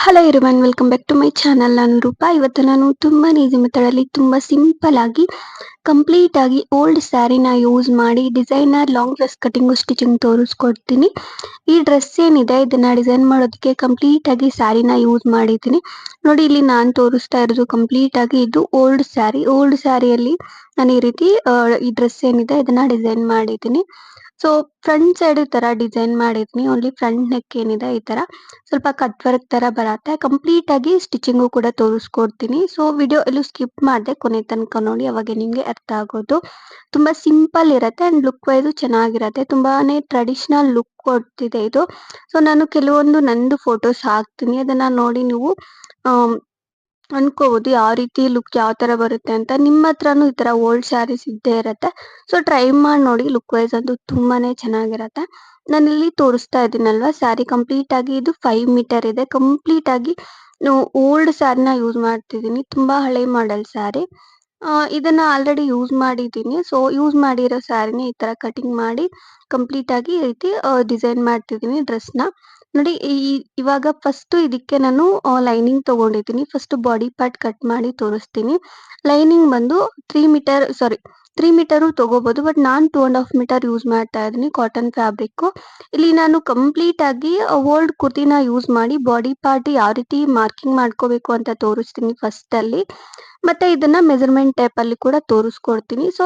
Hello everyone, welcome back to my channel. ನಾನು ರೂಪಾ. ಇವತ್ತು ನಾನು ತುಂಬಾ ಈಸಿ ಮೆಥಡಲ್ಲಿ ತುಂಬ ಸಿಂಪಲ್ ಆಗಿ ಕಂಪ್ಲೀಟ್ ಆಗಿ ಓಲ್ಡ್ ಸ್ಯಾರಿನ ಯೂಸ್ ಮಾಡಿ designer long dress cutting stitching ತೋರಿಸ್ಕೊಡ್ತೀನಿ. ಈ ಡ್ರೆಸ್ ಏನಿದೆ ಇದನ್ನ ಡಿಸೈನ್ ಮಾಡೋದಕ್ಕೆ ಕಂಪ್ಲೀಟ್ ಆಗಿ ಸ್ಯಾರಿನ ಯೂಸ್ ಮಾಡಿದ್ದೀನಿ. ನೋಡಿ, ಇಲ್ಲಿ ನಾನು ತೋರಿಸ್ತಾ ಇರೋದು ಕಂಪ್ಲೀಟ್ ಆಗಿ ಇದು ಓಲ್ಡ್ ಸ್ಯಾರಿಯಲ್ಲಿ ನಾನು ಈ ರೀತಿ ಈ ಡ್ರೆಸ್ ಏನಿದೆ ಇದನ್ನ ಡಿಸೈನ್ ಮಾಡಿದ್ದೀನಿ. ಸೊ ಫ್ರಂಟ್ ಸೈಡ್ ಈ ತರ ಡಿಸೈನ್ ಮಾಡಿದ್ದೀನಿ. ಓನ್ಲಿ ಫ್ರಂಟ್ ನೆಕ್ ಏನಿದೆ ಈ ತರ ಸ್ವಲ್ಪ ಕಟ್ ವರ್ಕ್ ತರ ಬರತ್ತೆ. ಕಂಪ್ಲೀಟ್ ಆಗಿ ಸ್ಟಿಚಿಂಗು ಕೂಡ ತೋರಿಸ್ಕೊಡ್ತೀನಿ. ಸೊ ವಿಡಿಯೋ ಎಲ್ಲೂ ಸ್ಕಿಪ್ ಮಾಡದೆ ಕೊನೆ ತನಕ ನೋಡಿ, ಅವಾಗ ನಿಮ್ಗೆ ಅರ್ಥ ಆಗೋದು. ತುಂಬಾ ಸಿಂಪಲ್ ಇರತ್ತೆ ಅಂಡ್ ಲುಕ್ ವೈಸ್ ಚೆನ್ನಾಗಿರತ್ತೆ. ತುಂಬಾನೇ ಟ್ರೆಡಿಷನಲ್ ಲುಕ್ ಕೊಡ್ತಿದೆ ಇದು. ಸೊ ನಾನು ಕೆಲವೊಂದು ನಂದು ಫೋಟೋಸ್ ಹಾಕ್ತೀನಿ, ಅದನ್ನ ನೋಡಿ ನೀವು ಅನ್ಕೋಬಹುದು ಯಾವ ರೀತಿ ಲುಕ್ ಯಾವ ತರ ಬರುತ್ತೆ ಅಂತ. ನಿಮ್ಮ ಹತ್ರನೂ ಈ ತರ ಓಲ್ಡ್ ಸ್ಯಾರೀಸ್ ಇದ್ದೇ ಇರತ್ತೆ. ಸೊ ಟ್ರೈ ಮಾಡಿ ನೋಡಿ, ಲುಕ್ ವೈಸ್ ಅಂತೂ ತುಂಬಾನೇ ಚೆನ್ನಾಗಿರತ್ತೆ. ನಾನಿಲ್ಲಿ ತೋರಿಸ್ತಾ ಇದ್ದೀನಲ್ವಾ ಸ್ಯಾರಿ ಕಂಪ್ಲೀಟ್ ಆಗಿ ಇದು 5 ಮೀಟರ್ ಇದೆ. ಕಂಪ್ಲೀಟ್ ಆಗಿ ಓಲ್ಡ್ ಸ್ಯಾರಿನ ಯೂಸ್ ಮಾಡ್ತಿದ್ದೀನಿ, ತುಂಬಾ ಹಳೆ ಮಾಡೆಲ್ ಸ್ಯಾರಿ. ಇದನ್ನ ಆಲ್ರೆಡಿ ಯೂಸ್ ಮಾಡಿದ್ದೀನಿ. ಸೊ ಯೂಸ್ ಮಾಡಿರೋ ಸ್ಯಾರಿನ ಈ ತರ ಕಟಿಂಗ್ ಮಾಡಿ ಕಂಪ್ಲೀಟ್ ಆಗಿ ಈ ರೀತಿ ಡಿಸೈನ್ ಮಾಡ್ತಿದ್ದೀನಿ ಡ್ರೆಸ್ನ. ನೋಡಿ, ಇವಾಗ ಫಸ್ಟ್ ಇದಕ್ಕೆ ನಾನು ಲೈನಿಂಗ್ ತಗೊಂಡಿದ್ದೀನಿ. ಫಸ್ಟ್ ಬಾಡಿ ಪಾರ್ಟ್ ಕಟ್ ಮಾಡಿ ತೋರಿಸ್ತೀನಿ. ಲೈನಿಂಗ್ ಬಂದು 3 ಮೀಟರು ತಗೋಬಹುದು, ಬಟ್ ನಾನು 2.5 ಮೀಟರ್ ಯೂಸ್ ಮಾಡ್ತಾ ಇದ್ದೀನಿ. Cotton fabric. ಇಲ್ಲಿ ನಾನು ಕಂಪ್ಲೀಟ್ ಆಗಿ ಓಲ್ಡ್ ಕುರ್ತಿನ ಯೂಸ್ ಮಾಡಿ ಬಾಡಿ ಪಾರ್ಟ್ ಯಾವ ರೀತಿ ಮಾರ್ಕಿಂಗ್ ಮಾಡ್ಕೋಬೇಕು ಅಂತ ತೋರಿಸ್ತೀನಿ ಫಸ್ಟ್ ಅಲ್ಲಿ. ಮತ್ತೆ ಇದನ್ನ ಮೆಜರ್ಮೆಂಟ್ ಟೇಪ್ ಅಲ್ಲಿ ಕೂಡ ತೋರಿಸ್ಕೊಡ್ತೀನಿ. ಸೊ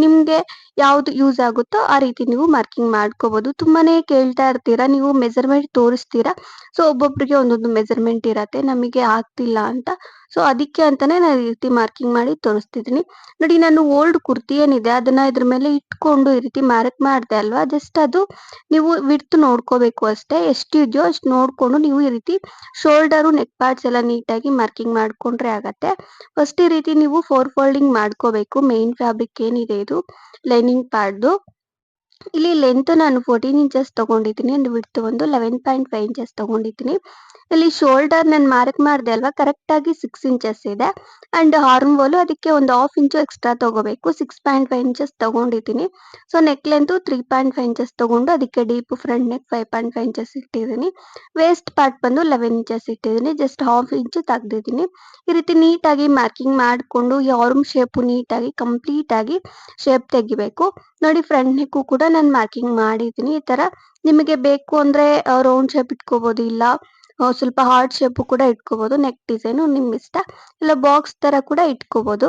ನಿಮ್ಗೆ ಯಾವ್ದು ಯೂಸ್ ಆಗುತ್ತೋ ಆ ರೀತಿ ನೀವು ಮಾರ್ಕಿಂಗ್ ಮಾಡ್ಕೋಬಹುದು. ತುಂಬಾನೇ ಕೇಳ್ತಾ ಇರ್ತೀರಾ ನೀವು ಮೆಜರ್ಮೆಂಟ್ ತೋರಿಸ್ತೀರಾ. ಸೊ ಒಬ್ಬೊಬ್ರಿಗೆ ಒಂದೊಂದು ಮೆಜರ್ಮೆಂಟ್ ಇರತ್ತೆ, ನಮಗೆ ಆಗ್ತಿಲ್ಲ ಅಂತ. ಸೊ ಅದಕ್ಕೆ ಅಂತಾನೆ ನಾನು ಈ ರೀತಿ ಮಾರ್ಕಿಂಗ್ ಮಾಡಿ ತೋರಿಸ್ತಿದ್ದೀನಿ. ನೋಡಿ, ನಾನು ಓಲ್ಡ್ ಕುರ್ತಿ ಏನಿದೆ ಅದನ್ನ ಇದ್ರ ಮೇಲೆ ಇಟ್ಕೊಂಡು ಈ ರೀತಿ ಮಾರ್ಕ್ ಮಾಡ್ದೆ ಅಲ್ವಾ, ಜಸ್ಟ್ ಅದು ನೀವು ವಿಡ್ತ್ ನೋಡ್ಕೋಬೇಕು ಅಷ್ಟೇ. ಎಷ್ಟು ಇದೆಯೋ ಅಷ್ಟು ನೋಡ್ಕೊಂಡು ನೀವು ಈ ರೀತಿ ಶೋಲ್ಡರು ನೆಕ್ ಪಾರ್ಟ್ಸ್ ಎಲ್ಲ ನೀಟಾಗಿ ಮಾರ್ಕಿಂಗ್ ಮಾಡ್ಕೊಂಡ್ರೆ ಆಗತ್ತೆ. ಫಸ್ಟ್ ಈ ರೀತಿ ನೀವು 4 ಫೋಲ್ಡಿಂಗ್ ಮಾಡ್ಕೋಬೇಕು. ಮೇನ್ ಫ್ಯಾಬ್ರಿಕ್ ಏನಿದೆ ಇದು ಲೈನಿಂಗ್ ಪಾರ್ಟ್ದು. ಇಲ್ಲಿ ಲೆಂತ್ ನಾನು 14 ಇಂಚಸ್ ತಗೊಂಡಿದ್ದೀನಿ ಅಂಡ್ ವಿಡ್ತ್ ಒಂದು 11.5 ಇಂಚಸ್ ತಗೊಂಡಿದ್ದೀನಿ. ಇಲ್ಲಿ ಶೋಲ್ಡರ್ ನಾನು ಮಾರ್ಕ್ ಮಾಡಿದೆ ಅಲ್ವಾ, ಕರೆಕ್ಟ್ ಆಗಿ 6 ಇಂಚಸ್ ಇದೆ. ಅಂಡ್ ಆರ್ಮ್ ಹೋಲ್ ಅದಕ್ಕೆ ಒಂದು ಹಾಫ್ ಇಂಚು ಎಕ್ಸ್ಟ್ರಾ ತಗೋಬೇಕು. 6.5 ಇಂಚಸ್ ತಗೊಂಡಿದ್ದೀನಿ. ಸೊ ನೆಕ್ ಲೆಂತ್ 3.5 ಇಂಚಸ್ ತಗೊಂಡು ಅದಕ್ಕೆ ಡೀಪ್ ಫ್ರಂಟ್ ನೆಕ್ 5.5 ಇಂಚಸ್ ಇಟ್ಟಿದ್ದೀನಿ. ವೇಸ್ಟ್ ಪಾರ್ಟ್ ಬಂದು 11 ಇಂಚಸ್ ಇಟ್ಟಿದ್ದೀನಿ. ಜಸ್ಟ್ ಹಾಫ್ ಇಂಚು ತೆಗ್ದಿದ್ದೀನಿ. ಈ ರೀತಿ ನೀಟಾಗಿ ಮಾರ್ಕಿಂಗ್ ಮಾಡಿಕೊಂಡು ಈ ಆರ್ಮ್ ಶೇಪ್ ನೀಟಾಗಿ ಕಂಪ್ಲೀಟ್ ಆಗಿ ಶೇಪ್ ತೆಗಿಬೇಕು. ನೋಡಿ, ಫ್ರಂಟ್ ನೆಕ್ಕು ಕೂಡ ನಾನು ಮಾರ್ಕಿಂಗ್ ಮಾಡಿದ್ದೀನಿ. ಈ ತರ ನಿಮಗೆ ಬೇಕು ಅಂದ್ರೆ ರೌಂಡ್ ಶೇಪ್ ಇಟ್ಕೋಬಹುದು, ಇಲ್ಲ ಸ್ವಲ್ಪ ಹಾರ್ಟ್ ಶೇಪ್ ಕೂಡ ಇಟ್ಕೋಬಹುದು. ನೆಕ್ ಡಿಸೈನು ನಿಮ್ ಇಷ್ಟ, ಇಲ್ಲ ಬಾಕ್ಸ್ ತರ ಕೂಡ ಇಟ್ಕೋಬಹುದು.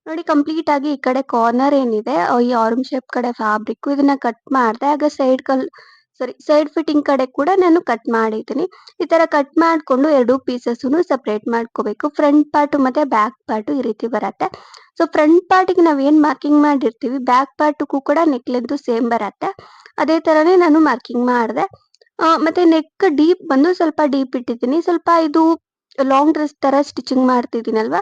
ನೋಡಿ, ಕಂಪ್ಲೀಟ್ ಆಗಿ ಈ ಕಡೆ ಕಾರ್ನರ್ ಏನಿದೆ ಈ ಆರ್ಮ್ ಶೇಪ್ ಕಡೆ ಫ್ಯಾಬ್ರಿಕ್ ಇದನ್ನ ಕಟ್ ಮಾಡಿದೆ. ಆಗ ಸೈಡ್ ಫಿಟ್ಟಿಂಗ್ ಕಡೆ ಕೂಡ ನಾನು ಕಟ್ ಮಾಡಿದ್ದೀನಿ. ಈ ತರ ಕಟ್ ಮಾಡ್ಕೊಂಡು ಎರಡು ಪೀಸಸ್ ಸಪರೇಟ್ ಮಾಡ್ಕೋಬೇಕು. ಫ್ರಂಟ್ ಪಾರ್ಟ್ ಮತ್ತೆ ಬ್ಯಾಕ್ ಪಾರ್ಟ್ ಈ ರೀತಿ ಬರತ್ತೆ. ಸೊ ಫ್ರಂಟ್ ಪಾರ್ಟಿಗೆ ನಾವ್ ಏನ್ ಮಾರ್ಕಿಂಗ್ ಮಾಡಿರ್ತೀವಿ ಬ್ಯಾಕ್ ಪಾರ್ಟ್ಗೂ ಕೂಡ ನೆಕ್ ಲೆಂತ್ ಸೇಮ್ ಬರತ್ತೆ. ಅದೇ ತರನೇ ನಾನು ಮಾರ್ಕಿಂಗ್ ಮಾಡಿದೆ. ಮತ್ತೆ ನೆಕ್ ಡೀಪ್ ಬಂದು ಸ್ವಲ್ಪ ಡೀಪ್ ಇಟ್ಟಿದ್ದೀನಿ. ಸ್ವಲ್ಪ ಇದು ಲಾಂಗ್ ಡ್ರೆಸ್ ತರ ಸ್ಟಿಚಿಂಗ್ ಮಾಡ್ತಿದ್ದೀನಲ್ವಾ,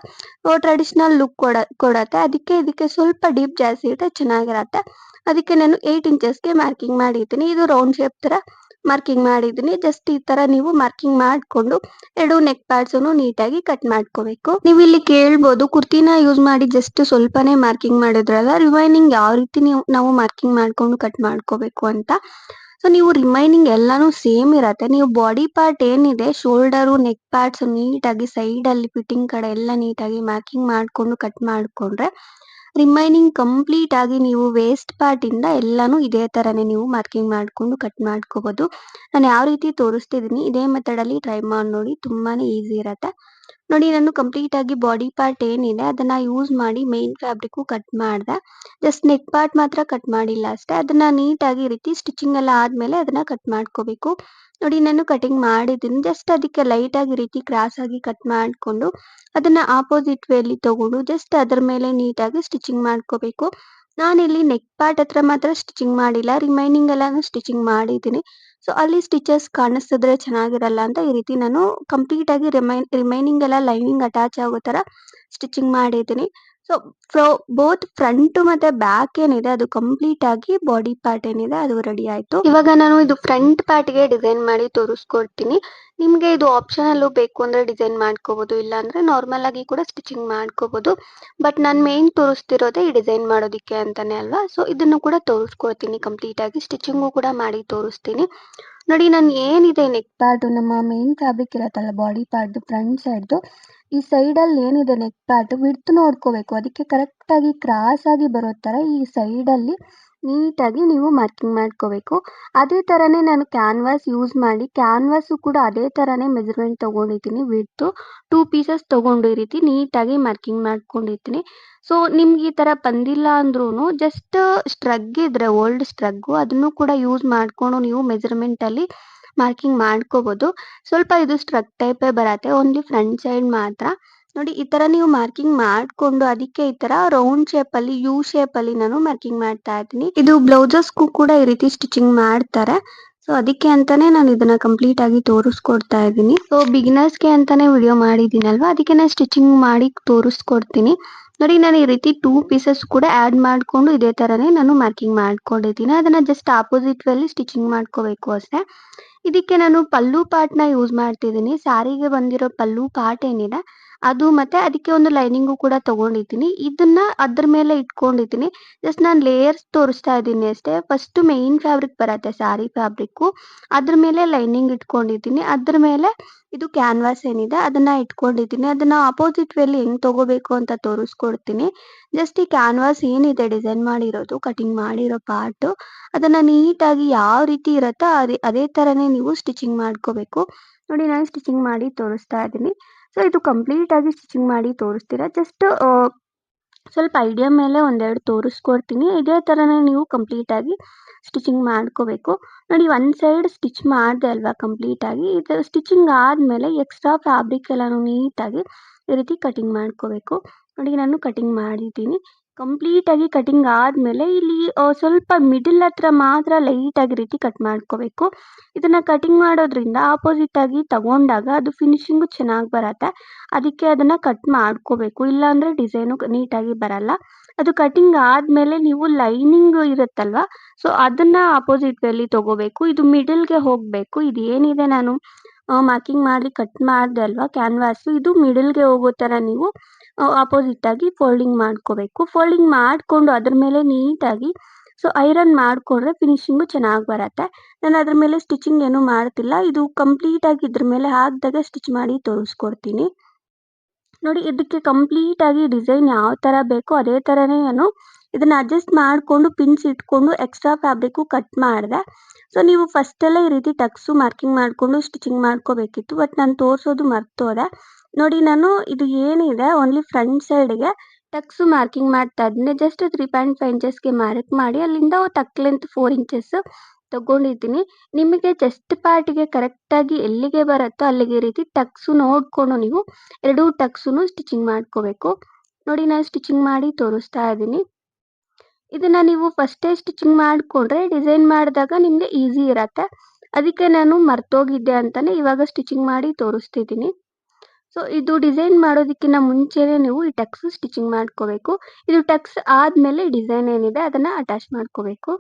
ಟ್ರೆಡಿಷನಲ್ ಲುಕ್ ಕೊಡತ್ತೆ. ಅದಕ್ಕೆ ಇದಕ್ಕೆ ಸ್ವಲ್ಪ ಡೀಪ್ ಜಾಸ್ತಿ ಇಟ್ಟರೆ ಚೆನ್ನಾಗಿರತ್ತೆ. ಅದಕ್ಕೆ ನಾನು 8 ಇಂಚಸ್ಗೆ ಮಾರ್ಕಿಂಗ್ ಮಾಡಿದ್ದೀನಿ. ಇದು ರೌಂಡ್ ಶೇಪ್ ತರ ಮಾರ್ಕಿಂಗ್ ಮಾಡಿದ್ದೀನಿ. ಜಸ್ಟ್ ಈ ತರ ನೀವು ಮಾರ್ಕಿಂಗ್ ಮಾಡ್ಕೊಂಡು ಎರಡು ನೆಕ್ ಪಾರ್ಟ್ಸ್ ನೀಟಾಗಿ ಕಟ್ ಮಾಡ್ಕೋಬೇಕು. ನೀವು ಇಲ್ಲಿ ಕೇಳ್ಬೋದು, ಕುರ್ತಿನ ಯೂಸ್ ಮಾಡಿ ಜಸ್ಟ್ ಸ್ವಲ್ಪನೇ ಮಾರ್ಕಿಂಗ್ ಮಾಡಿದ್ರಲ್ಲ, ರಿಮೈನಿಂಗ್ ಯಾವ ರೀತಿ ನಾವು ಮಾರ್ಕಿಂಗ್ ಮಾಡ್ಕೊಂಡು ಕಟ್ ಮಾಡ್ಕೋಬೇಕು ಅಂತ. ಸೊ ನೀವು ರಿಮೈನಿಂಗ್ ಎಲ್ಲಾನು ಸೇಮ್ ಇರತ್ತೆ. ನೀವು ಬಾಡಿ ಪಾರ್ಟ್ ಏನಿದೆ ಶೋಲ್ಡರು ನೆಕ್ ಪಾರ್ಟ್ಸ್ ನೀಟಾಗಿ ಸೈಡ್ ಅಲ್ಲಿ ಫಿಟ್ಟಿಂಗ್ ಕಡೆ ಎಲ್ಲ ನೀಟಾಗಿ ಮಾರ್ಕಿಂಗ್ ಮಾಡ್ಕೊಂಡು ಕಟ್ ಮಾಡ್ಕೊಂಡ್ರೆ ರಿಮೈನಿಂಗ್ ಕಂಪ್ಲೀಟ್ ಆಗಿ ನೀವು ವೇಸ್ಟ್ ಪಾರ್ಟ್ ಇಂದ ಎಲ್ಲಾನು ಇದೇ ತರನೇ ನೀವು ಮಾರ್ಕಿಂಗ್ ಮಾಡ್ಕೊಂಡು ಕಟ್ ಮಾಡ್ಕೋಬಹುದು. ನಾನು ಯಾವ ರೀತಿ ತೋರಿಸ್ತಿದ್ದೀನಿ ಇದೇ ಮೆಥಡ್ ಅಲ್ಲಿ ಟ್ರೈ ಮಾಡಿ ನೋಡಿ, ತುಂಬಾನೇ ಈಸಿ ಇರತ್ತೆ. ನೋಡಿ, ನಾನು ಕಂಪ್ಲೀಟ್ ಆಗಿ ಬಾಡಿ ಪಾರ್ಟ್ ಏನಿದೆ ಅದನ್ನ ಯೂಸ್ ಮಾಡಿ ಮೇನ್ ಫ್ಯಾಬ್ರಿಕ್ ಕಟ್ ಮಾಡಿದೆ. ಜಸ್ಟ್ ನೆಕ್ ಪಾರ್ಟ್ ಮಾತ್ರ ಕಟ್ ಮಾಡಿಲ್ಲ ಅಷ್ಟೇ. ಅದನ್ನ ನೀಟಾಗಿ ಈ ರೀತಿ ಸ್ಟಿಚಿಂಗ್ ಎಲ್ಲ ಆದ್ಮೇಲೆ ಅದನ್ನ ಕಟ್ ಮಾಡ್ಕೋಬೇಕು. ನೋಡಿ, ನಾನು ಕಟಿಂಗ್ ಮಾಡಿದ್ದೀನಿ. ಜಸ್ಟ್ ಅದಕ್ಕೆ ಲೈಟ್ ಆಗಿ ಈ ರೀತಿ ಕ್ರಾಸ್ ಆಗಿ ಕಟ್ ಮಾಡ್ಕೊಂಡು ಅದನ್ನ ಆಪೋಸಿಟ್ ವೇಲಿ ತಗೊಂಡು ಜಸ್ಟ್ ಅದ್ರ ಮೇಲೆ ನೀಟಾಗಿ ಸ್ಟಿಚಿಂಗ್ ಮಾಡ್ಕೋಬೇಕು. ನಾನಿಲ್ಲಿ ನೆಕ್ ಪಾರ್ಟ್ ಹತ್ರ ಮಾತ್ರ ಸ್ಟಿಚಿಂಗ್ ಮಾಡಿಲ್ಲ, ರಿಮೈನಿಂಗ್ ಎಲ್ಲಾನು ಸ್ಟಿಚಿಂಗ್ ಮಾಡಿದ್ದೀನಿ. ಸೊ ಅಲ್ಲಿ ಸ್ಟಿಚಸ್ ಕಾಣಿಸಿದ್ರೆ ಚೆನ್ನಾಗಿರಲ್ಲ ಅಂತ ಈ ರೀತಿ ನಾನು ಕಂಪ್ಲೀಟ್ ಆಗಿ ರಿಮೈನಿಂಗ್ ಎಲ್ಲ ಲೈನಿಂಗ್ ಅಟ್ಯಾಚ್ ಆಗೋ ತರ ಸ್ಟಿಚಿಂಗ್ ಮಾಡಿದ್ದೀನಿ. ಸೊ ಬೋತ್ ಫ್ರಂಟ್ ಮತ್ತೆ ಬ್ಯಾಕ್ ಏನಿದೆ ಅದು ಕಂಪ್ಲೀಟ್ ಆಗಿ ಬಾಡಿ ಪಾರ್ಟ್ ಏನಿದೆ ಅದು ರೆಡಿ ಆಯ್ತು. ಇವಾಗ ನಾನು ಇದು ಫ್ರಂಟ್ ಪಾರ್ಟ್ ಗೆ ಡಿಸೈನ್ ಮಾಡಿ ತೋರಿಸ್ಕೊಡ್ತೀನಿ. ನಿಮ್ಗೆ ಇದು ಆಪ್ಷನಲ್ ಬೇಕು ಅಂದ್ರೆ ಡಿಸೈನ್ ಮಾಡ್ಕೋಬಹುದು, ಇಲ್ಲ ಅಂದ್ರೆ ನಾರ್ಮಲ್ ಆಗಿ ಕೂಡ ಸ್ಟಿಚಿಂಗ್ ಮಾಡ್ಕೋಬಹುದು. ಬಟ್ ನಾನು ಮೇನ್ ತೋರಿಸ್ತಿರೋದೇ ಈ ಡಿಸೈನ್ ಮಾಡೋದಿಕ್ಕೆ ಅಂತಾನೆ ಅಲ್ವಾ. ಸೊ ಇದನ್ನು ಕೂಡ ತೋರಿಸ್ಕೊಡ್ತೀನಿ, ಕಂಪ್ಲೀಟ್ ಆಗಿ ಸ್ಟಿಚಿಂಗು ಕೂಡ ಮಾಡಿ ತೋರಿಸ್ತೀನಿ. ನೋಡಿ ನಾನು ಏನಿದೆ ನೆಕ್ ಪಾರ್ಟು ನಮ್ಮ ಮೇನ್ ಫ್ಯಾಬ್ರಿಕ್ ಇರತ್ತಲ್ಲ ಬಾಡಿ ಪಾರ್ಟ್‌ದು ಫ್ರಂಟ್ ಸೈಡ್‌ದು, ಈ ಸೈಡಲ್ಲಿ ಏನಿದೆ ನೆಕ್ ಪಾರ್ಟ್ ವಿಡ್ತ್ ನೋಡ್ಕೋಬೇಕು. ಅದಕ್ಕೆ ಕರೆಕ್ಟಾಗಿ ಕ್ರಾಸ್ ಆಗಿ ಬರೋ ಥರ ಈ ಸೈಡಲ್ಲಿ ನೀಟಾಗಿ ನೀವು ಮಾರ್ಕಿಂಗ್ ಮಾಡ್ಕೋಬೇಕು. ಅದೇ ಥರನೇ ನಾನು ಕ್ಯಾನ್ವಾಸ್ ಯೂಸ್ ಮಾಡಿ ಕ್ಯಾನ್ವಾಸು ಕೂಡ ಅದೇ ಥರನೇ ಮೆಜರ್‌ಮೆಂಟ್ ತಗೊಂಡಿದ್ದೀನಿ. ವಿಡ್ತು 2 ಪೀಸಸ್ ತಗೊಂಡು ಈ ರೀತಿ ನೀಟಾಗಿ ಮಾರ್ಕಿಂಗ್ ಮಾಡ್ಕೊಂಡಿರ್ತೀನಿ. ಸೊ ನಿಮ್ಗೆ ಈ ಥರ ಬಂದಿಲ್ಲ ಅಂದ್ರೂನು ಜಸ್ಟ್ ಸ್ಟ್ರಗ್ ಇದ್ರೆ ಓಲ್ಡ್ ಸ್ಟ್ರಗ್ಗು ಅದನ್ನು ಕೂಡ ಯೂಸ್ ಮಾಡ್ಕೊಂಡು ನೀವು ಮೆಜರ್‌ಮೆಂಟಲ್ಲಿ ಮಾರ್ಕಿಂಗ್ ಮಾಡ್ಕೋಬೋದು. ಸ್ವಲ್ಪ ಇದು ಸ್ಟ್ರಗ್ ಟೈಪೇ ಬರತ್ತೆ. ಓನ್ಲಿ ಫ್ರಂಟ್ ಸೈಡ್ ಮಾತ್ರ. ನೋಡಿ ಈ ಥರ ನೀವು ಮಾರ್ಕಿಂಗ್ ಮಾಡ್ಕೊಂಡು ಅದಕ್ಕೆ ಈ ಥರ ರೌಂಡ್ ಶೇಪಲ್ಲಿ ಯು ಶೇಪಲ್ಲಿ ನಾನು ಮಾರ್ಕಿಂಗ್ ಮಾಡ್ತಾ ಇದ್ದೀನಿ. ಇದು ಬ್ಲೌಸಸ್‌ಗೂ ಕೂಡ ಈ ರೀತಿ ಸ್ಟಿಚಿಂಗ್ ಮಾಡ್ತಾರೆ. ಸೊ ಅದಕ್ಕೆ ಅಂತಾನೆ ನಾನು ಇದನ್ನ ಕಂಪ್ಲೀಟ್ ಆಗಿ ತೋರಿಸ್ಕೊಡ್ತಾ ಇದ್ದೀನಿ. ಸೊ ಬಿಗಿನರ್ಸ್‌ಗೆ ಅಂತಾನೆ ವಿಡಿಯೋ ಮಾಡಿದ್ದೀನಲ್ವಾ ಅದಕ್ಕೆ ನಾನು ಸ್ಟಿಚಿಂಗ್ ಮಾಡಿ ತೋರಿಸ್ಕೊಡ್ತೀನಿ. ನೋಡಿ ನಾನು ಈ ರೀತಿ 2 ಪೀಸಸ್ ಕೂಡ ಆ್ಯಡ್ ಮಾಡ್ಕೊಂಡು ಇದೇ ಥರನೇ ನಾನು ಮಾರ್ಕಿಂಗ್ ಮಾಡ್ಕೊಂಡಿದ್ದೀನಿ. ಅದನ್ನ ಜಸ್ಟ್ ಆಪೋಸಿಟ್ ವೇಲಿ ಸ್ಟಿಚಿಂಗ್ ಮಾಡ್ಕೋಬೇಕು ಅಷ್ಟೇ. ಇದಕ್ಕೆ ನಾನು ಪಲ್ಲು ಪಾರ್ಟ್‌ನ ಯೂಸ್ ಮಾಡ್ತಿದ್ದೀನಿ. ಸ್ಯಾರಿಗೆ ಬಂದಿರೋ ಪಲ್ಲು ಪಾರ್ಟ್ ಏನಿದೆ ಅದು ಮತ್ತೆ ಅದಕ್ಕೆ ಒಂದು ಲೈನಿಂಗು ಕೂಡ ತಗೊಂಡಿದ್ದೀನಿ. ಇದನ್ನ ಅದ್ರ ಮೇಲೆ ಇಟ್ಕೊಂಡಿದ್ದೀನಿ. ಜಸ್ಟ್ ನಾನು ಲೇಯರ್ಸ್ ತೋರಿಸ್ತಾ ಇದ್ದೀನಿ ಅಷ್ಟೇ. ಫಸ್ಟ್ ಮೇನ್ ಫ್ಯಾಬ್ರಿಕ್ ಬರತ್ತೆ ಸ್ಯಾರಿ ಫ್ಯಾಬ್ರಿಕ್ಕು. ಅದ್ರ ಮೇಲೆ ಲೈನಿಂಗ್ ಇಟ್ಕೊಂಡಿದ್ದೀನಿ. ಅದ್ರ ಮೇಲೆ ಇದು ಕ್ಯಾನ್ವಾಸ್ ಏನಿದೆ ಅದನ್ನ ಇಟ್ಕೊಂಡಿದ್ದೀನಿ. ಅದನ್ನ ಅಪೋಸಿಟ್ ವೇಲಿ ಹೆಂಗ್ ತಗೋಬೇಕು ಅಂತ ತೋರಿಸ್ಕೊಡ್ತೀನಿ. ಜಸ್ಟ್ ಈ ಕ್ಯಾನ್ವಾಸ್ ಏನಿದೆ ಡಿಸೈನ್ ಮಾಡಿರೋದು ಕಟಿಂಗ್ ಮಾಡಿರೋ ಪಾರ್ಟು ಅದನ್ನ ನೀಟಾಗಿ ಯಾವ ರೀತಿ ಇರತ್ತೋ ಅದೇ ಥರನೇ ನೀವು ಸ್ಟಿಚಿಂಗ್ ಮಾಡ್ಕೋಬೇಕು. ನೋಡಿ ನಾನು ಸ್ಟಿಚಿಂಗ್ ಮಾಡಿ ತೋರಿಸ್ತಾ ಇದ್ದೀನಿ. ಸೊ ಇದು ಕಂಪ್ಲೀಟ್ ಆಗಿ ಸ್ಟಿಚಿಂಗ್ ಮಾಡಿ ತೋರಿಸ್ತೀರಾ. ಜಸ್ಟ್ ಸ್ವಲ್ಪ ಐಡಿಯಾ ಮೇಲೆ ಒಂದೆರಡು ತೋರಿಸ್ಕೊಡ್ತೀನಿ. ಇದೇ ಥರನೇ ನೀವು ಕಂಪ್ಲೀಟ್ ಆಗಿ ಸ್ಟಿಚಿಂಗ್ ಮಾಡ್ಕೋಬೇಕು. ನೋಡಿ ಒಂದು ಸೈಡ್ ಸ್ಟಿಚ್ ಮಾಡಿದೆ ಅಲ್ವಾ ಕಂಪ್ಲೀಟ್ ಆಗಿ. ಇದು ಸ್ಟಿಚಿಂಗ್ ಆದಮೇಲೆ ಎಕ್ಸ್ಟ್ರಾ ಫ್ಯಾಬ್ರಿಕ್ ಎಲ್ಲಾನು ನೀಟಾಗಿ ಈ ರೀತಿ ಕಟಿಂಗ್ ಮಾಡ್ಕೋಬೇಕು. ನೋಡಿ ನಾನು ಕಟಿಂಗ್ ಮಾಡಿದ್ದೀನಿ. ಕಂಪ್ಲೀಟ್ ಆಗಿ ಕಟಿಂಗ್ ಆದಮೇಲೆ ಇಲ್ಲಿ ಸ್ವಲ್ಪ ಮಿಡಲ್ ಹತ್ರ ಮಾತ್ರ ಲೈಟಾಗಿ ಈ ರೀತಿ ಕಟ್ ಮಾಡ್ಕೋಬೇಕು. ಇದನ್ನ ಕಟಿಂಗ್ ಮಾಡೋದ್ರಿಂದ ಆಪೋಸಿಟ್ ಆಗಿ ತಗೊಂಡಾಗ ಅದು ಫಿನಿಶಿಂಗು ಚೆನ್ನಾಗಿ ಬರತ್ತೆ. ಅದಕ್ಕೆ ಅದನ್ನ ಕಟ್ ಮಾಡ್ಕೋಬೇಕು. ಇಲ್ಲಾಂದ್ರೆ ಡಿಸೈನು ನೀಟಾಗಿ ಬರಲ್ಲ. ಅದು ಕಟಿಂಗ್ ಆದಮೇಲೆ ನೀವು ಲೈನಿಂಗ್ ಇರುತ್ತಲ್ವಾ ಸೊ ಅದನ್ನ ಅಪೋಸಿಟ್ ವೇಲಿ ತಗೋಬೇಕು. ಇದು ಮಿಡಲ್‌ಗೆ ಹೋಗಬೇಕು. ಇದು ಏನಿದೆ ನಾನು ಮಾರ್ಕಿಂಗ್ ಮಾಡಿ ಕಟ್ ಮಾಡಿದೆ ಅಲ್ವಾ ಕ್ಯಾನ್ವಾಸು ಇದು ಮಿಡಲ್‌ಗೆ ಹೋಗೋ ಥರ ನೀವು ಅಪೋಸಿಟ್ ಆಗಿ ಫೋಲ್ಡಿಂಗ್ ಮಾಡ್ಕೋಬೇಕು. ಫೋಲ್ಡಿಂಗ್ ಮಾಡಿಕೊಂಡು ಅದ್ರ ಮೇಲೆ ನೀಟಾಗಿ ಸೊ ಐರನ್ ಮಾಡಿಕೊಂಡ್ರೆ ಫಿನಿಶಿಂಗು ಚೆನ್ನಾಗಿ ಬರತ್ತೆ. ನಾನು ಅದ್ರ ಮೇಲೆ ಸ್ಟಿಚಿಂಗ್ ಏನೂ ಮಾಡ್ತಿಲ್ಲ. ಇದು ಕಂಪ್ಲೀಟ್ ಆಗಿ ಇದ್ರ ಮೇಲೆ ಹಾಕಿದಾಗ ಸ್ಟಿಚ್ ಮಾಡಿ ತೋರಿಸ್ಕೊಡ್ತೀನಿ. ನೋಡಿ ಇದಕ್ಕೆ ಕಂಪ್ಲೀಟ್ ಆಗಿ ಡಿಸೈನ್ ಯಾವ ಥರ ಬೇಕೋ ಅದೇ ಥರನೇ ನಾನು ಇದನ್ನ ಅಡ್ಜಸ್ಟ್ ಮಾಡಿಕೊಂಡು ಪಿನ್ಸ್ ಇಟ್ಕೊಂಡು ಎಕ್ಸ್ಟ್ರಾ ಫ್ಯಾಬ್ರಿಕ್ಕು ಕಟ್ ಮಾಡಿದೆ. ಸೊ ನೀವು ಫಸ್ಟಲ್ಲೇ ಈ ರೀತಿ ಟಕ್ಸು ಮಾರ್ಕಿಂಗ್ ಮಾಡಿಕೊಂಡು ಸ್ಟಿಚಿಂಗ್ ಮಾಡ್ಕೋಬೇಕಿತ್ತು. ಬಟ್ ನಾನು ತೋರಿಸೋದು ಮರ್ತೋದೆ. ನೋಡಿ ನಾನು ಇದು ಏನಿದೆ ಓನ್ಲಿ ಫ್ರಂಟ್ ಸೈಡ್‌ಗೆ ಟಕ್ಸು ಮಾರ್ಕಿಂಗ್ ಮಾಡ್ತಾ ಇದ್ದೀನಿ. ಜಸ್ಟ್ 3.5 ಇಂಚಸ್‌ಗೆ ಮಾರ್ಕ್ ಮಾಡಿ ಅಲ್ಲಿಂದ ಟಕ್ ಲೆಂತ್ 4 ಇಂಚಸ್ ತಗೊಂಡಿದ್ದೀನಿ. ನಿಮಗೆ ಚೆಸ್ಟ್ ಪಾರ್ಟ್‌ಗೆ ಕರೆಕ್ಟಾಗಿ ಎಲ್ಲಿಗೆ ಬರುತ್ತೋ ಅಲ್ಲಿಗೆ ಈ ರೀತಿ ಟಕ್ಸು ನೋಡಿಕೊಂಡು ನೀವು 2 ಟಕ್ಸುನು ಸ್ಟಿಚಿಂಗ್ ಮಾಡ್ಕೋಬೇಕು. ನೋಡಿ ನಾನು ಸ್ಟಿಚಿಂಗ್ ಮಾಡಿ ತೋರಿಸ್ತಾ ಇದ್ದೀನಿ. ಇದನ್ನ ನೀವು ಫಸ್ಟೇ ಸ್ಟಿಚಿಂಗ್ ಮಾಡಿಕೊಂಡ್ರೆ ಡಿಸೈನ್ ಮಾಡಿದಾಗ ನಿಮಗೆ ಈಸಿ ಇರತ್ತೆ. ಅದಕ್ಕೆ ನಾನು ಮರ್ತೋಗಿದ್ದೆ ಅಂತಾನೆ ಇವಾಗ ಸ್ಟಿಚಿಂಗ್ ಮಾಡಿ ತೋರಿಸ್ತಿದ್ದೀನಿ. ಸೊ ಇದು ಡಿಸೈನ್ ಮಾಡೋದಕ್ಕಿಂತ ಮುಂಚೆನೇ ನೀವು ಈ ಟಕ್ಸು ಸ್ಟಿಚಿಂಗ್ ಮಾಡ್ಕೋಬೇಕು. ಇದು ಟಕ್ಸ್ ಆದಮೇಲೆ ಡಿಸೈನ್ ಏನಿದೆ ಅದನ್ನ ಅಟ್ಯಾಚ್ ಮಾಡ್ಕೋಬೇಕು.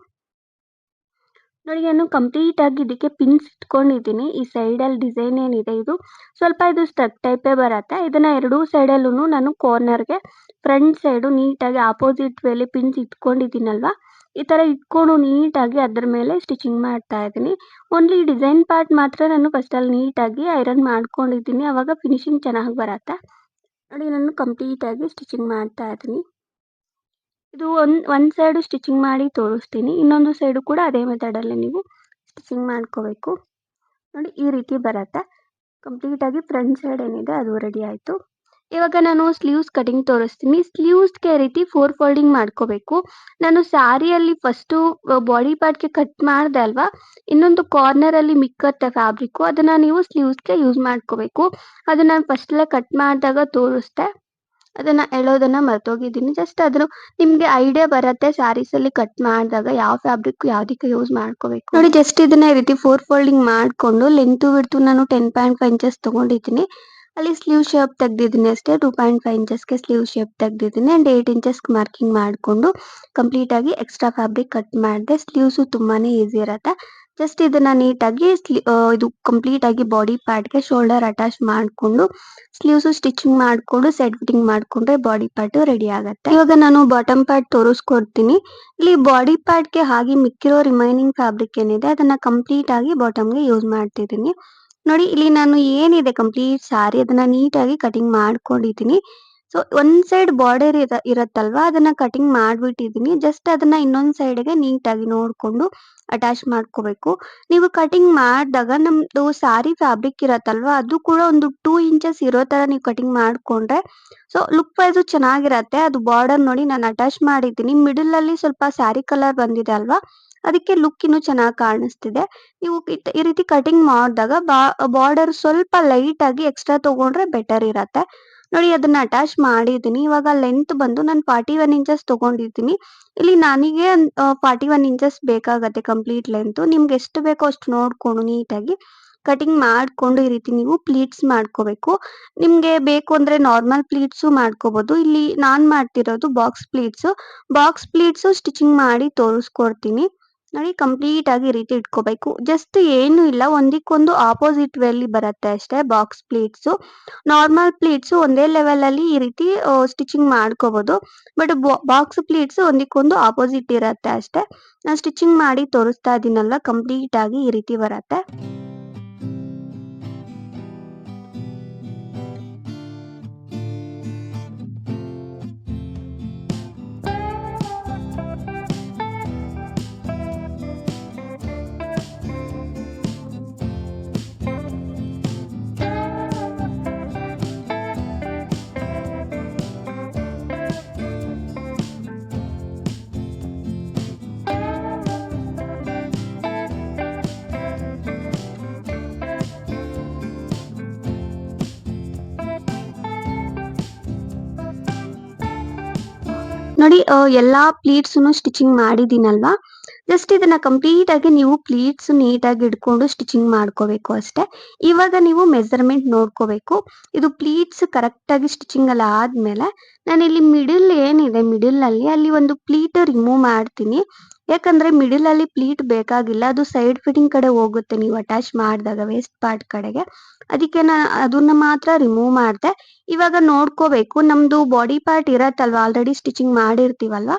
ನೋಡಿ ನಾನು ಕಂಪ್ಲೀಟ್ ಆಗಿ ಇದಕ್ಕೆ ಪಿನ್ಸ್ ಇಟ್ಕೊಂಡಿದ್ದೀನಿ. ಈ ಸೈಡಲ್ಲಿ ಡಿಸೈನ್ ಏನಿದೆ ಇದು ಸ್ವಲ್ಪ ಇದು ಸ್ಟಡ್ ಟೈಪೇ ಬರತ್ತೆ. ಇದನ್ನ ಎರಡೂ ಸೈಡಲ್ಲೂ ನಾನು ಕಾರ್ನರ್‌ಗೆ ಫ್ರಂಟ್ ಸೈಡು ನೀಟಾಗಿ ಆಪೋಸಿಟ್ ವೇಲಿ ಪಿನ್ಸ್ ಇಟ್ಕೊಂಡಿದ್ದೀನಲ್ವಾ ಈ ಥರ ಇಟ್ಕೊಂಡು ನೀಟಾಗಿ ಅದ್ರ ಮೇಲೆ ಸ್ಟಿಚಿಂಗ್ ಮಾಡ್ತಾ ಇದ್ದೀನಿ. ಓನ್ಲಿ ಡಿಸೈನ್ ಪಾರ್ಟ್ ಮಾತ್ರ ನಾನು ಫಸ್ಟಲ್ಲಿ ನೀಟಾಗಿ ಐರನ್ ಮಾಡ್ಕೊಂಡಿದ್ದೀನಿ. ಆವಾಗ ಫಿನಿಶಿಂಗ್ ಚೆನ್ನಾಗಿ ಬರತ್ತೆ. ನೋಡಿ ನಾನು ಕಂಪ್ಲೀಟ್ ಆಗಿ ಸ್ಟಿಚಿಂಗ್ ಮಾಡ್ತಾ ಇದ್ದೀನಿ. ಇದು ಒಂದು ಸೈಡು ಸ್ಟಿಚಿಂಗ್ ಮಾಡಿ ತೋರಿಸ್ತೀನಿ. ಇನ್ನೊಂದು ಸೈಡು ಕೂಡ ಅದೇ ಮೆಥಡಲ್ಲಿ ನೀವು ಸ್ಟಿಚಿಂಗ್ ಮಾಡ್ಕೋಬೇಕು. ನೋಡಿ ಈ ರೀತಿ ಬರತ್ತೆ. ಕಂಪ್ಲೀಟ್ ಆಗಿ ಫ್ರಂಟ್ ಸೈಡ್ ಏನಿದೆ ಅದು ರೆಡಿ ಆಯಿತು. ಇವಾಗ ನಾನು ಸ್ಲೀವ್ಸ್ ಕಟಿಂಗ್ ತೋರಿಸ್ತೀನಿ. ಸ್ಲೀವ್ಸ್‌ಗೆ ಈ ರೀತಿ 4 ಫೋಲ್ಡಿಂಗ್ ಮಾಡ್ಕೋಬೇಕು. ನಾನು ಸ್ಯಾರಿಯಲ್ಲಿ ಫಸ್ಟು ಬಾಡಿ ಪಾರ್ಟ್‌ಗೆ ಕಟ್ ಮಾಡಿದೆ ಅಲ್ವಾ ಇನ್ನೊಂದು ಕಾರ್ನರಲ್ಲಿ ಮಿಕ್ಕತ್ತೆ ಫ್ಯಾಬ್ರಿಕ್ಕು ಅದನ್ನ ನೀವು ಸ್ಲೀವ್ಸ್‌ಗೆ ಯೂಸ್ ಮಾಡ್ಕೋಬೇಕು. ಅದನ್ನ ನಾನು ಫಸ್ಟಲ್ಲೇ ಕಟ್ ಮಾಡಿದಾಗ ತೋರಿಸ್ದೆ. ಅದನ್ನ ಎಳೋದನ್ನ ಮರ್ತೋಗಿದ್ದೀನಿ. ಜಸ್ಟ್ ಆದ್ರೂ ನಿಮ್ಗೆ ಐಡಿಯಾ ಬರತ್ತೆ ಸ್ಯಾರೀಸಲ್ಲಿ ಕಟ್ ಮಾಡಿದಾಗ ಯಾವ ಫ್ಯಾಬ್ರಿಕ್ ಯಾವ್ದಕ್ಕೆ ಯೂಸ್ ಮಾಡ್ಕೋಬೇಕು. ನೋಡಿ ಜಸ್ಟ್ ಇದನ್ನ ಈ ರೀತಿ 4 ಫೋಲ್ಡಿಂಗ್ ಮಾಡಿಕೊಂಡು ಲೆಂತು ವಿಡ್ತು ನಾನು 10.5 ಇಂಚಸ್ ತಗೊಂಡಿದ್ದೀನಿ. ಅಲ್ಲಿ ಸ್ಲೀವ್ ಶೇಪ್ ತೆಗ್ದಿದ್ದೀನಿ ಅಷ್ಟೇ. 2.5 ಇಂಚಸ್‌ಗೆ ಸ್ಲೀವ್ ಶೇಪ್ ತೆಗ್ದಿದ್ದೀನಿ ಆ್ಯಂಡ್ 8 ಇಂಚಸ್‌ಗೆ ಮಾರ್ಕಿಂಗ್ ಮಾಡಿಕೊಂಡು ಕಂಪ್ಲೀಟ್ ಆಗಿ ಎಕ್ಸ್ಟ್ರಾ ಫ್ಯಾಬ್ರಿಕ್ ಕಟ್ ಮಾಡಿದೆ. ಸ್ಲೀವ್ಸು ತುಂಬಾನೇ ಈಸಿ ಇರತ್ತೆ. ಜಸ್ಟ್ ಇದನ್ನ ನೀಟಾಗಿ ಇದು ಕಂಪ್ಲೀಟ್ ಆಗಿ ಬಾಡಿ ಪಾರ್ಟ್‌ಗೆ ಶೋಲ್ಡರ್ ಅಟ್ಯಾಚ್ ಮಾಡ್ಕೊಂಡು, ಸ್ಲೀವ್ಸ್ ಸ್ಟಿಚಿಂಗ್ ಮಾಡ್ಕೊಂಡು, ಸೈಡ್ ಫಿಟ್ಟಿಂಗ್ ಮಾಡ್ಕೊಂಡ್ರೆ ಬಾಡಿ ಪಾರ್ಟ್ ರೆಡಿ ಆಗತ್ತೆ. ಇವಾಗ ನಾನು ಬಾಟಮ್ ಪಾರ್ಟ್ ತೋರಿಸ್ಕೊಡ್ತೀನಿ. ಇಲ್ಲಿ ಬಾಡಿ ಪಾರ್ಟ್‌ಗೆ ಹಾಗೆ ಮಿಕ್ಕಿರೋ ರಿಮೈನಿಂಗ್ ಫ್ಯಾಬ್ರಿಕ್ ಏನಿದೆ ಅದನ್ನ ಕಂಪ್ಲೀಟ್ ಆಗಿ ಬಾಟಮ್‌ಗೆ ಯೂಸ್ ಮಾಡ್ತಿದ್ದೀನಿ. ನೋಡಿ ಇಲ್ಲಿ ನಾನು ಏನಿದೆ ಕಂಪ್ಲೀಟ್ ಸಾರಿ ಅದನ್ನ ನೀಟಾಗಿ ಕಟಿಂಗ್ ಮಾಡ್ಕೊಂಡಿದ್ದೀನಿ. ಸೊ ಒಂದ್ ಸೈಡ್ ಬಾರ್ಡರ್ ಇರತ್ತಲ್ವಾ ಅದನ್ನ ಕಟಿಂಗ್ ಮಾಡ್ಬಿಟ್ಟಿದ್ದೀನಿ. ಜಸ್ಟ್ ಅದನ್ನ ಇನ್ನೊಂದ್ ಸೈಡ್‌ಗೆ ನೀಟಾಗಿ ನೋಡ್ಕೊಂಡು ಅಟ್ಯಾಚ್ ಮಾಡ್ಕೋಬೇಕು. ನೀವು ಕಟಿಂಗ್ ಮಾಡ್ದಾಗ ನಮ್ದು ಸಾರಿ ಫ್ಯಾಬ್ರಿಕ್ ಇರತ್ತಲ್ವಾ ಅದು ಕೂಡ ಒಂದು 2 ಇಂಚಸ್ ಇರೋ ತರ ನೀವು ಕಟಿಂಗ್ ಮಾಡ್ಕೊಂಡ್ರೆ ಸೊ ಲುಕ್ ವೈಸ್ ಚೆನ್ನಾಗಿರತ್ತೆ. ಅದು ಬಾರ್ಡರ್ ನೋಡಿ ನಾನು ಅಟ್ಯಾಚ್ ಮಾಡಿದ್ದೀನಿ. ಮಿಡಲ್ ಅಲ್ಲಿ ಸ್ವಲ್ಪ ಸ್ಯಾರಿ ಕಲರ್ ಬಂದಿದೆ ಅಲ್ವಾ? ಅದಕ್ಕೆ ಲುಕ್ ಇನ್ನು ಚೆನ್ನಾಗಿ ಕಾಣಿಸ್ತಿದೆ. ನೀವು ಈ ರೀತಿ ಕಟಿಂಗ್ ಮಾಡಿದಾಗ ಬಾರ್ಡರ್ ಸ್ವಲ್ಪ ಲೈಟ್ ಆಗಿ ಎಕ್ಸ್ಟ್ರಾ ತಗೊಂಡ್ರೆ ಬೆಟರ್ ಇರತ್ತೆ. ನೋಡಿ ಅದನ್ನ ಅಟ್ಯಾಚ್ ಮಾಡಿದ್ದೀನಿ. ಇವಾಗ ಲೆಂತ್ ಬಂದು ನಾನು 41 ಇಂಚಸ್ ತಗೊಂಡಿದ್ದೀನಿ. ಇಲ್ಲಿ ನನಗೆ 41 ಇಂಚಸ್ ಬೇಕಾಗತ್ತೆ ಕಂಪ್ಲೀಟ್ ಲೆಂತ್. ನಿಮ್ಗೆ ಎಷ್ಟು ಬೇಕೋ ಅಷ್ಟು ನೋಡ್ಕೊಂಡು ನೀಟಾಗಿ ಕಟಿಂಗ್ ಮಾಡ್ಕೊಂಡು ಈ ರೀತಿ ನೀವು ಪ್ಲೀಟ್ಸ್ ಮಾಡ್ಕೋಬೇಕು. ನಿಮ್ಗೆ ಬೇಕು ಅಂದ್ರೆ ನಾರ್ಮಲ್ ಪ್ಲೀಟ್ಸು ಮಾಡ್ಕೋಬಹುದು. ಇಲ್ಲಿ ನಾನ್ ಮಾಡ್ತಿರೋದು box pleats. Box pleats stitching ಮಾಡಿ ತೋರಿಸ್ಕೊಡ್ತೀನಿ. ನೋಡಿ ಕಂಪ್ಲೀಟ್ ಆಗಿ ಈ ರೀತಿ ಇಟ್ಕೋಬೇಕು. ಜಸ್ಟ್ ಏನು ಇಲ್ಲ ಒಂದಕ್ಕೊಂದು ಆಪೋಸಿಟ್ ವೇಲಿ ಬರುತ್ತೆ ಅಷ್ಟೇ ಬಾಕ್ಸ್ ಪ್ಲೀಟ್ಸು. ನಾರ್ಮಲ್ ಪ್ಲೀಟ್ಸು ಒಂದೇ ಲೆವೆಲ್ ಅಲ್ಲಿ ಈ ರೀತಿ ಸ್ಟಿಚಿಂಗ್ ಮಾಡ್ಕೋಬಹುದು. ಬಟ್ ಬಾಕ್ಸ್ ಪ್ಲೀಟ್ಸ್ ಒಂದಕ್ಕೊಂದು ಆಪೋಸಿಟ್ ಇರತ್ತೆ ಅಷ್ಟೇ. ನಾನು ಸ್ಟಿಚಿಂಗ್ ಮಾಡಿ ತೋರಿಸ್ತಾ ಇದೀನಲ್ವಾ ಕಂಪ್ಲೀಟ್ ಆಗಿ ಈ ರೀತಿ ಬರತ್ತೆ. ನೋಡಿ ಎಲ್ಲಾ ಪ್ಲೀಟ್ಸ್‌ನು ಸ್ಟಿಚಿಂಗ್ ಮಾಡಿದ್ದೀನಲ್ವಾ? ಜಸ್ಟ್ ಇದನ್ನ ಕಂಪ್ಲೀಟ್ ಆಗಿ ನೀವು ಪ್ಲೀಟ್ಸ್ ನೀಟಾಗಿ ಹಿಡ್ಕೊಂಡು ಸ್ಟಿಚಿಂಗ್ ಮಾಡ್ಕೋಬೇಕು ಅಷ್ಟೇ. ಇವಾಗ ನೀವು ಮೆಜರ್‌ಮೆಂಟ್ ನೋಡ್ಕೋಬೇಕು. ಇದು ಪ್ಲೀಟ್ಸ್ ಕರೆಕ್ಟ್ ಆಗಿ ಸ್ಟಿಚಿಂಗ್ ಎಲ್ಲ ಆದ್ಮೇಲೆ ನಾನಿಲ್ಲಿ ಮಿಡಲ್ ಏನಿದೆ ಮಿಡಲ್ ಅಲ್ಲಿ ಒಂದು ಪ್ಲೀಟ್ ರಿಮೂವ್ ಮಾಡ್ತೀನಿ. ಯಾಕಂದ್ರೆ ಮಿಡಲ್ ಅಲ್ಲಿ ಪ್ಲೀಟ್ ಬೇಕಾಗಿಲ್ಲ. ಅದು ಸೈಡ್ ಫಿಟ್ಟಿಂಗ್ ಕಡೆ ಹೋಗುತ್ತೆ ನೀವು ಅಟ್ಯಾಚ್ ಮಾಡಿದಾಗ ವೇಸ್ಟ್ ಪಾರ್ಟ್ ಕಡೆಗೆ. ಅದಕ್ಕೆ ಅದನ್ನ ಮಾತ್ರ ರಿಮೂವ್ ಮಾಡ್ದೆ. ಇವಾಗ ನೋಡ್ಕೋಬೇಕು ನಮ್ದು ಬಾಡಿ ಪಾರ್ಟ್ ಇರತ್ತಲ್ವಾ ಆಲ್ರೆಡಿ ಸ್ಟಿಚಿಂಗ್ ಮಾಡಿರ್ತೀವಲ್ವಾ?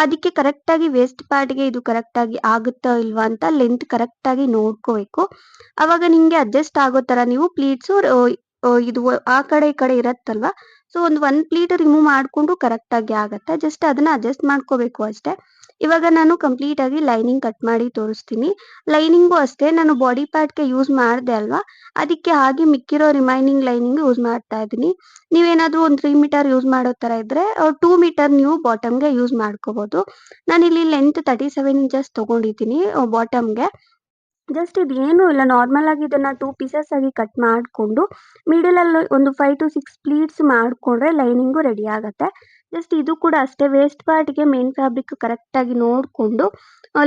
ಅದಕ್ಕೆ ಕರೆಕ್ಟ್ ಆಗಿ ವೇಸ್ಟ್ ಪಾರ್ಟ್‌ಗೆ ಇದು ಕರೆಕ್ಟ್ ಆಗಿ ಆಗುತ್ತಾ ಇಲ್ವಾ ಅಂತ ಲೆಂತ್ ಕರೆಕ್ಟ್ ಆಗಿ ನೋಡ್ಕೋಬೇಕು. ಅವಾಗ ನಿಮ್ಗೆ ಅಡ್ಜಸ್ಟ್ ಆಗೋ ತರ ನೀವು ಪ್ಲೀಟ್ಸು ಇದು ಆ ಕಡೆ ಈ ಕಡೆ ಇರತ್ತಲ್ವಾ? ಸೊ ಒಂದ್ ಪ್ಲೀಟ್ ರಿಮೂವ್ ಮಾಡ್ಕೊಂಡು ಕರೆಕ್ಟ್ ಆಗಿ ಆಗತ್ತೆ. ಜಸ್ಟ್ ಅದನ್ನ ಅಡ್ಜಸ್ಟ್ ಮಾಡ್ಕೋಬೇಕು ಅಷ್ಟೇ. ಇವಾಗ ನಾನು ಕಂಪ್ಲೀಟ್ ಆಗಿ ಲೈನಿಂಗ್ ಕಟ್ ಮಾಡಿ ತೋರಿಸ್ತೀನಿ. ಲೈನಿಂಗು ಅಷ್ಟೇ ನಾನು ಬಾಡಿ ಪಾರ್ಟ್‌ಗೆ ಯೂಸ್ ಮಾಡ್ದೆ ಅಲ್ವಾ? ಅದಕ್ಕೆ ಹಾಗೆ ಮಿಕ್ಕಿರೋ ರಿಮೈನಿಂಗ್ ಲೈನಿಂಗ್ ಯೂಸ್ ಮಾಡ್ತಾ ಇದೀನಿ. ನೀವೇನಾದ್ರೂ ಒಂದು 3 ಮೀಟರ್ ಯೂಸ್ ಮಾಡೋ ತರ ಇದ್ರೆ 2 ಮೀಟರ್ ನೀವು ಬಾಟಮ್‌ಗೆ ಯೂಸ್ ಮಾಡ್ಕೋಬಹುದು. ನಾನಿಲ್ಲಿ ಲೆಂತ್ 37 ಇಂಚಸ್ ತಗೊಂಡಿದ್ದೀನಿ ಬಾಟಮ್‌ಗೆ. ಜಸ್ಟ್ ಇದೇನು ಇಲ್ಲ ನಾರ್ಮಲ್ ಆಗಿ ಇದನ್ನ 2 ಪೀಸಸ್ ಆಗಿ ಕಟ್ ಮಾಡ್ಕೊಂಡು ಮಿಡಲ್ ಅಲ್ಲಿ ಒಂದು 5-6 ಪ್ಲೀಟ್ಸ್ ಮಾಡ್ಕೊಂಡ್ರೆ ಲೈನಿಂಗು ರೆಡಿ ಆಗತ್ತೆ. ಜಸ್ಟ್ ಇದು ಕೂಡ ಅಷ್ಟೇ ವೇಸ್ಟ್ ಪಾರ್ಟ್‌ಗೆ ಮೇನ್ ಫ್ಯಾಬ್ರಿಕ್ ಕರೆಕ್ಟ್ ಆಗಿ ನೋಡ್ಕೊಂಡು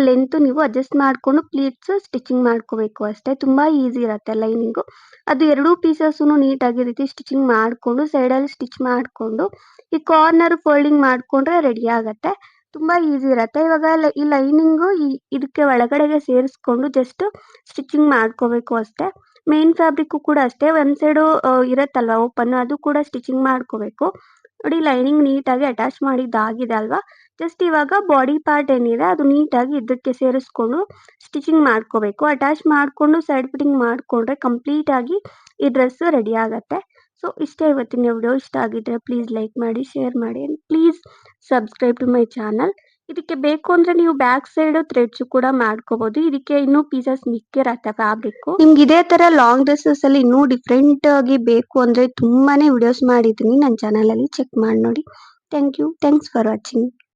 ಲೆಂತ್ ನೀವು ಅಡ್ಜಸ್ಟ್ ಮಾಡ್ಕೊಂಡು ಪ್ಲೀಟ್ಸ್ ಸ್ಟಿಚಿಂಗ್ ಮಾಡ್ಕೋಬೇಕು ಅಷ್ಟೇ. ತುಂಬಾ ಈಸಿ ಇರತ್ತೆ ಲೈನಿಂಗು. ಅದು 2 ಪೀಸಸ್‌ನು ನೀಟಾಗಿ ಈ ರೀತಿ ಸ್ಟಿಚಿಂಗ್ ಮಾಡ್ಕೊಂಡು ಸೈಡಲ್ಲಿ ಸ್ಟಿಚ್ ಮಾಡ್ಕೊಂಡು ಈ ಕಾರ್ನರ್ ಫೋಲ್ಡಿಂಗ್ ಮಾಡ್ಕೊಂಡ್ರೆ ರೆಡಿ ಆಗತ್ತೆ. ತುಂಬಾ ಈಸಿ ಇರತ್ತೆ. ಇವಾಗ ಈ ಲೈನಿಂಗು ಇದಕ್ಕೆ ಒಳಗಡೆಗೆ ಸೇರಿಸ್ಕೊಂಡು ಜಸ್ಟ್ ಸ್ಟಿಚಿಂಗ್ ಮಾಡ್ಕೋಬೇಕು ಅಷ್ಟೇ. ಮೇನ್ ಫ್ಯಾಬ್ರಿಕ್ಕು ಕೂಡ ಅಷ್ಟೇ ಒಂದ್ ಸೈಡು ಇರತ್ತಲ್ವಾ ಓಪನ್ ಅದು ಕೂಡ ಸ್ಟಿಚಿಂಗ್ ಮಾಡ್ಕೋಬೇಕು. ನೋಡಿ ಲೈನಿಂಗ್ ನೀಟಾಗಿ ಅಟ್ಯಾಚ್ ಮಾಡಿದ್ದಾಗಿದೆ ಅಲ್ವಾ? ಜಸ್ಟ್ ಇವಾಗ ಬಾಡಿ ಪಾರ್ಟ್ ಏನಿದೆ ಅದು ನೀಟಾಗಿ ಇದಕ್ಕೆ ಸೇರಿಸ್ಕೊಂಡು ಸ್ಟಿಚಿಂಗ್ ಮಾಡ್ಕೋಬೇಕು. ಅಟ್ಯಾಚ್ ಮಾಡ್ಕೊಂಡು ಸೈಡ್ ಫಿಟ್ಟಿಂಗ್ ಮಾಡ್ಕೊಂಡ್ರೆ ಕಂಪ್ಲೀಟ್ ಆಗಿ ಈ ಡ್ರೆಸ್ ರೆಡಿ ಆಗತ್ತೆ. ಸೊ ಇಷ್ಟೇ ಇವತ್ತಿನ ವಿಡಿಯೋ. ಇಷ್ಟ ಆಗಿದ್ರೆ ಪ್ಲೀಸ್ ಲೈಕ್ ಮಾಡಿ, ಶೇರ್ ಮಾಡಿ and please subscribe to my channel. ಇದಕ್ಕೆ ಬೇಕು ಅಂದ್ರೆ ನೀವು ಬ್ಯಾಕ್ ಸೈಡ್ ಥ್ರೆಡ್ಸ್ ಕೂಡ ಮಾಡ್ಕೋಬಹುದು. ಇದಕ್ಕೆ ಇನ್ನೂ ಪೀಸಸ್ ಮಿಕ್ಕಿರತ್ತೆ ಫ್ಯಾಬ್ರಿಕ್. ನಿಮ್ಗೆ ಇದೇ ತರ ಲಾಂಗ್ ಡ್ರೆಸ್ಸಸ್ ಅಲ್ಲಿ ಇನ್ನೂ ಡಿಫ್ರೆಂಟ್ ಆಗಿ ಬೇಕು ಅಂದ್ರೆ ತುಂಬಾನೇ ವಿಡಿಯೋಸ್ ಮಾಡಿದ್ದೀನಿ ನನ್ನ ಚಾನಲ್ ಅಲ್ಲಿ ಚೆಕ್ ಮಾಡಿ ನೋಡಿ. Thank you. Thanks for watching.